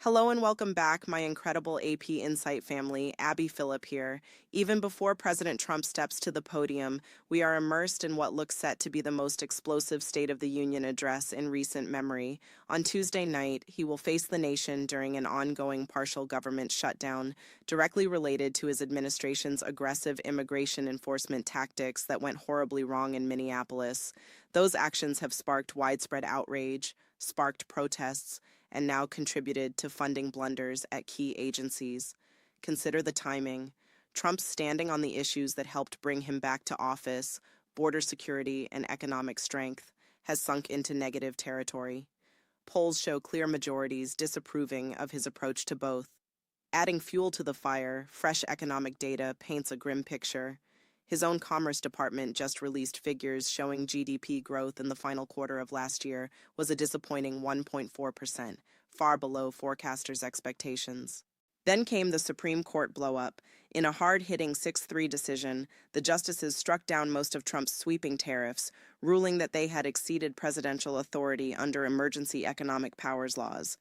Hello and welcome back, my incredible AP Insight family. Abby Phillip here. Even before President Trump steps to the podium, we are immersed in what looks set to be the most explosive State of the Union address in recent memory. On Tuesday night, he will face the nation during an ongoing partial government shutdown, directly related to his administration's aggressive immigration enforcement tactics that went horribly wrong in Minneapolis. Those actions have sparked widespread outrage, sparked protests, and now contributed to funding blunders at key agencies. Consider the timing. Trump's standing on the issues that helped bring him back to office, border security and economic strength, has sunk into negative territory. Polls show clear majorities disapproving of his approach to both. Adding fuel to the fire, fresh economic data paints a grim picture. His own Commerce Department just released figures showing GDP growth in the final quarter of last year was a disappointing 1.4%, far below forecasters' expectations. Then came the Supreme Court blow-up. In a hard-hitting 6-3 decision, the justices struck down most of Trump's sweeping tariffs, ruling that they had exceeded presidential authority under emergency economic powers laws.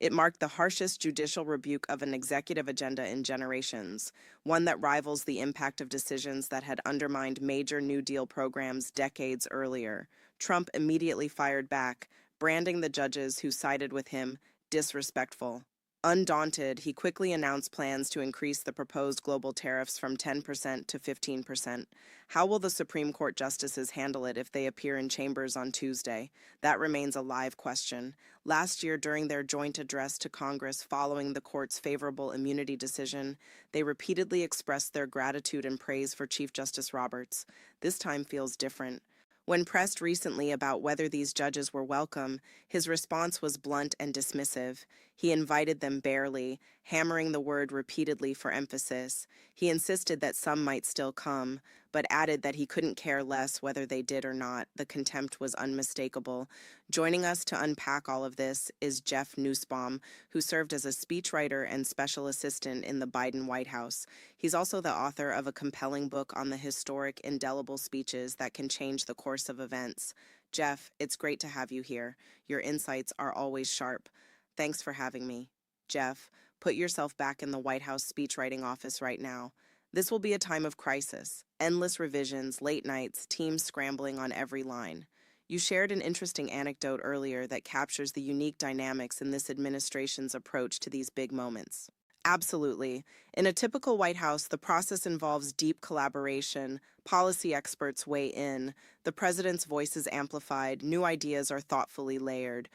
It marked the harshest judicial rebuke of an executive agenda in generations, one that rivals the impact of decisions that had undermined major New Deal programs decades earlier. Trump immediately fired back, branding the judges who sided with him disrespectful. Undaunted, he quickly announced plans to increase the proposed global tariffs from 10% to 15%. How will the Supreme Court justices handle it if they appear in chambers on Tuesday? That remains a live question. Last year, during their joint address to Congress following the court's favorable immunity decision, they repeatedly expressed their gratitude and praise for Chief Justice Roberts. This time feels different. When pressed recently about whether these judges were welcome, his response was blunt and dismissive. He invited them barely, hammering the word repeatedly for emphasis. He insisted that some might still come, but added that he couldn't care less whether they did or not. The contempt was unmistakable. Joining us to unpack all of this is Jeff Nussbaum, who served as a speechwriter and special assistant in the Biden White House. He's also the author of a compelling book on the historic, indelible speeches that can change the course of events. Jeff, it's great to have you here. Your insights are always sharp. Thanks for having me. Jeff, put yourself back in the White House speechwriting office right now. This will be a time of crisis. Endless revisions, late nights, teams scrambling on every line. You shared an interesting anecdote earlier that captures the unique dynamics in this administration's approach to these big moments. Absolutely. In a typical White House, the process involves deep collaboration, policy experts weigh in, the president's voice is amplified, new ideas are thoughtfully layered.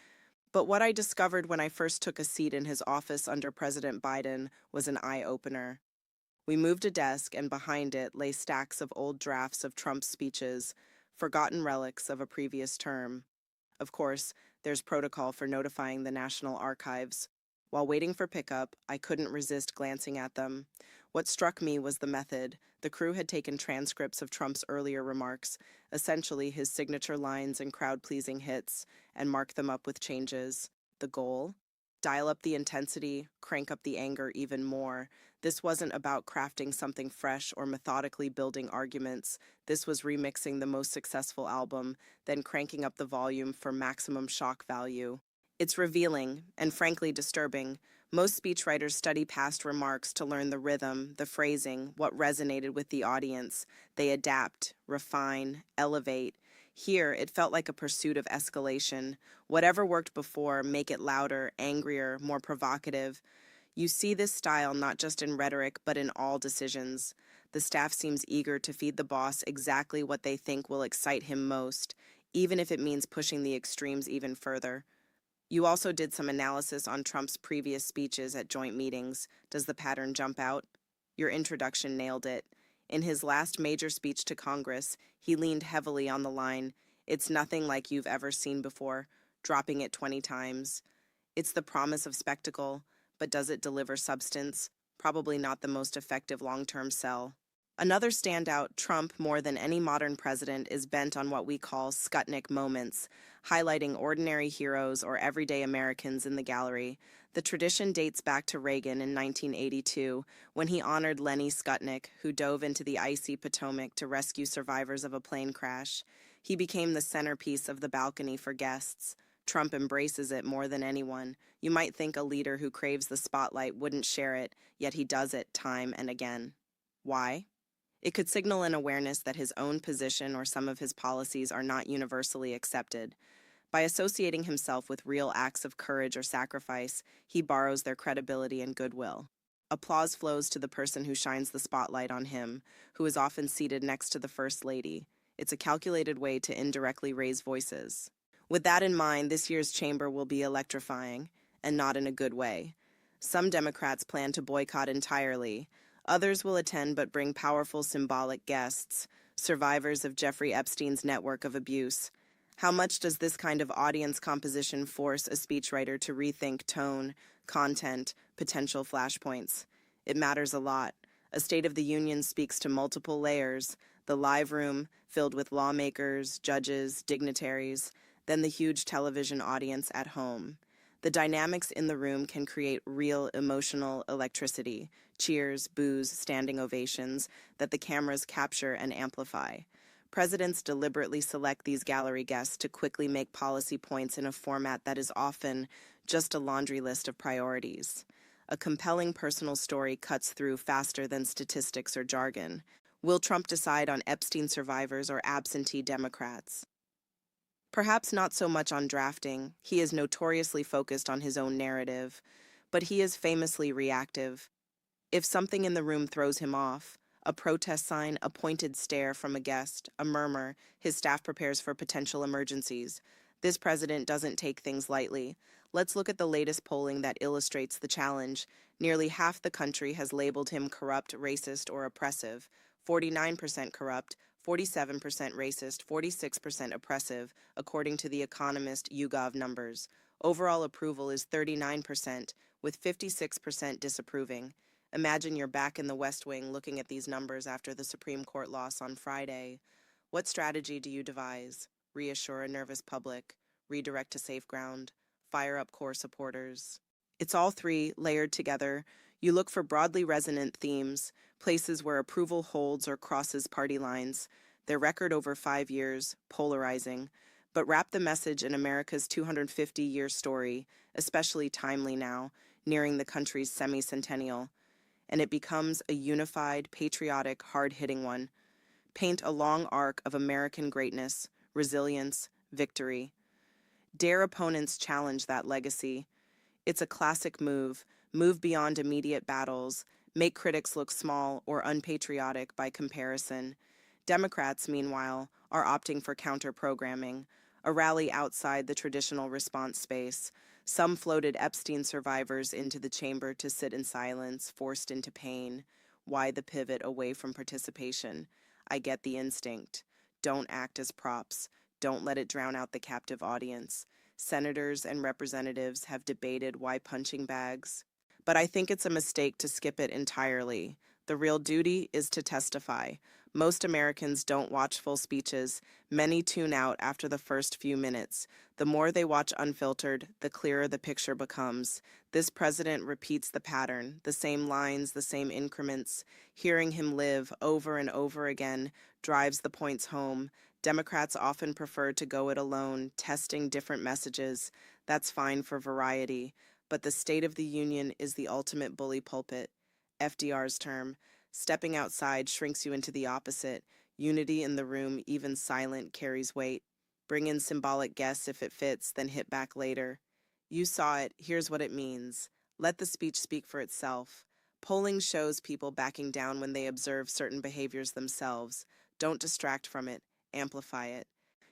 But what I discovered when I first took a seat in his office under President Biden was an eye-opener. We moved a desk, and behind it lay stacks of old drafts of Trump's speeches, forgotten relics of a previous term. Of course, there's protocol for notifying the National Archives. While waiting for pickup, I couldn't resist glancing at them. What struck me was the method. The crew had taken transcripts of Trump's earlier remarks, essentially his signature lines and crowd-pleasing hits, and marked them up with changes. The goal? Dial up the intensity, crank up the anger even more. This wasn't about crafting something fresh or methodically building arguments. This was remixing the most successful album, then cranking up the volume for maximum shock value. It's revealing, and frankly disturbing. Most speechwriters study past remarks to learn the rhythm, the phrasing, what resonated with the audience. They adapt, refine, elevate. Here, it felt like a pursuit of escalation. Whatever worked before, make it louder, angrier, more provocative. You see this style not just in rhetoric, but in all decisions. The staff seems eager to feed the boss exactly what they think will excite him most, even if it means pushing the extremes even further. You also did some analysis on Trump's previous speeches at joint meetings. Does the pattern jump out? Your introduction nailed it. In his last major speech to Congress, he leaned heavily on the line, "It's nothing like you've ever seen before," dropping it 20 times. It's the promise of spectacle, but does it deliver substance? Probably not the most effective long-term sell. Another standout, Trump, more than any modern president, is bent on what we call Skutnik moments, highlighting ordinary heroes or everyday Americans in the gallery. The tradition dates back to Reagan in 1982, when he honored Lenny Skutnik, who dove into the icy Potomac to rescue survivors of a plane crash. He became the centerpiece of the balcony for guests. Trump embraces it more than anyone. You might think a leader who craves the spotlight wouldn't share it, yet he does it time and again. Why? It could signal an awareness that his own position or some of his policies are not universally accepted. By associating himself with real acts of courage or sacrifice, he borrows their credibility and goodwill. Applause flows to the person who shines the spotlight on him, who is often seated next to the First Lady. It's a calculated way to indirectly raise voices. With that in mind, this year's chamber will be electrifying, and not in a good way. Some Democrats plan to boycott entirely. Others will attend but bring powerful symbolic guests, survivors of Jeffrey Epstein's network of abuse. How much does this kind of audience composition force a speechwriter to rethink tone, content, potential flashpoints? It matters a lot. A State of the Union speaks to multiple layers: the live room, filled with lawmakers, judges, dignitaries, then the huge television audience at home. The dynamics in the room can create real emotional electricity: cheers, boos, standing ovations that the cameras capture and amplify. Presidents deliberately select these gallery guests to quickly make policy points in a format that is often just a laundry list of priorities. A compelling personal story cuts through faster than statistics or jargon. Will Trump decide on Epstein survivors or absentee Democrats? Perhaps not so much on drafting. He is notoriously focused on his own narrative, but he is famously reactive. If something in the room throws him off, a protest sign, a pointed stare from a guest, a murmur, his staff prepares for potential emergencies. This president doesn't take things lightly. Let's look at the latest polling that illustrates the challenge. Nearly half the country has labeled him corrupt, racist, or oppressive. 49% corrupt, 47% racist, 46% oppressive, according to The Economist YouGov numbers. Overall approval is 39%, with 56% disapproving. Imagine you're back in the West Wing looking at these numbers after the Supreme Court loss on Friday. What strategy do you devise? Reassure a nervous public, redirect to safe ground, fire up core supporters? It's all three, layered together. You look for broadly resonant themes, places where approval holds or crosses party lines. Their record over 5 years, polarizing. But wrap the message in America's 250-year story, especially timely now, nearing the country's semi-centennial, and it becomes a unified, patriotic, hard-hitting one. Paint a long arc of American greatness, resilience, victory. Dare opponents challenge that legacy. It's a classic move. Move beyond immediate battles. Make critics look small or unpatriotic by comparison. Democrats, meanwhile, are opting for counter-programming, a rally outside the traditional response space. Some floated Epstein survivors into the chamber to sit in silence, forced into pain. Why the pivot away from participation? I get the instinct. Don't act as props. Don't let it drown out the captive audience. Senators and representatives have debated why punching bags, but I think it's a mistake to skip it entirely. The real duty is to testify. Most Americans don't watch full speeches. Many tune out after the first few minutes. The more they watch unfiltered, the clearer the picture becomes. This president repeats the pattern, the same lines, the same increments. Hearing him live over and over again drives the points home. Democrats often prefer to go it alone, testing different messages. That's fine for variety. But the State of the Union is the ultimate bully pulpit. FDR's term. Stepping outside shrinks you into the opposite. Unity in the room, even silent, carries weight. Bring in symbolic guests if it fits, then hit back later. You saw it, here's what it means. Let the speech speak for itself. Polling shows people backing down when they observe certain behaviors themselves. Don't distract from it, amplify it.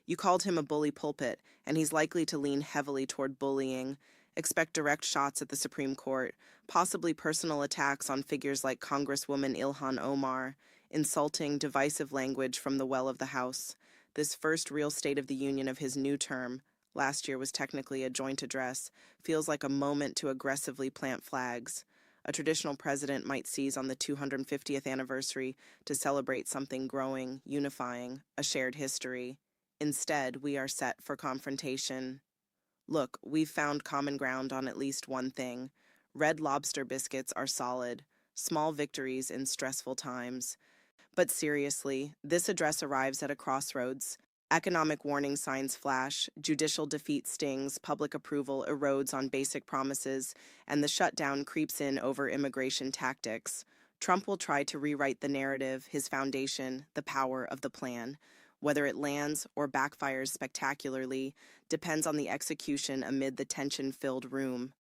You called him a bully pulpit, and he's likely to lean heavily toward bullying. Expect direct shots at the Supreme Court, possibly personal attacks on figures like Congresswoman Ilhan Omar, insulting, divisive language from the well of the House. This first real State of the Union of his new term, last year was technically a joint address, feels like a moment to aggressively plant flags. A traditional president might seize on the 250th anniversary to celebrate something growing, unifying, a shared history. Instead, we are set for confrontation. Look, we've found common ground on at least one thing. Red Lobster biscuits are solid, small victories in stressful times. But seriously, this address arrives at a crossroads. Economic warning signs flash, judicial defeat stings, public approval erodes on basic promises, and the shutdown creeps in over immigration tactics. Trump will try to rewrite the narrative, his foundation, the power of the plan. Whether it lands or backfires spectacularly depends on the execution amid the tension-filled room.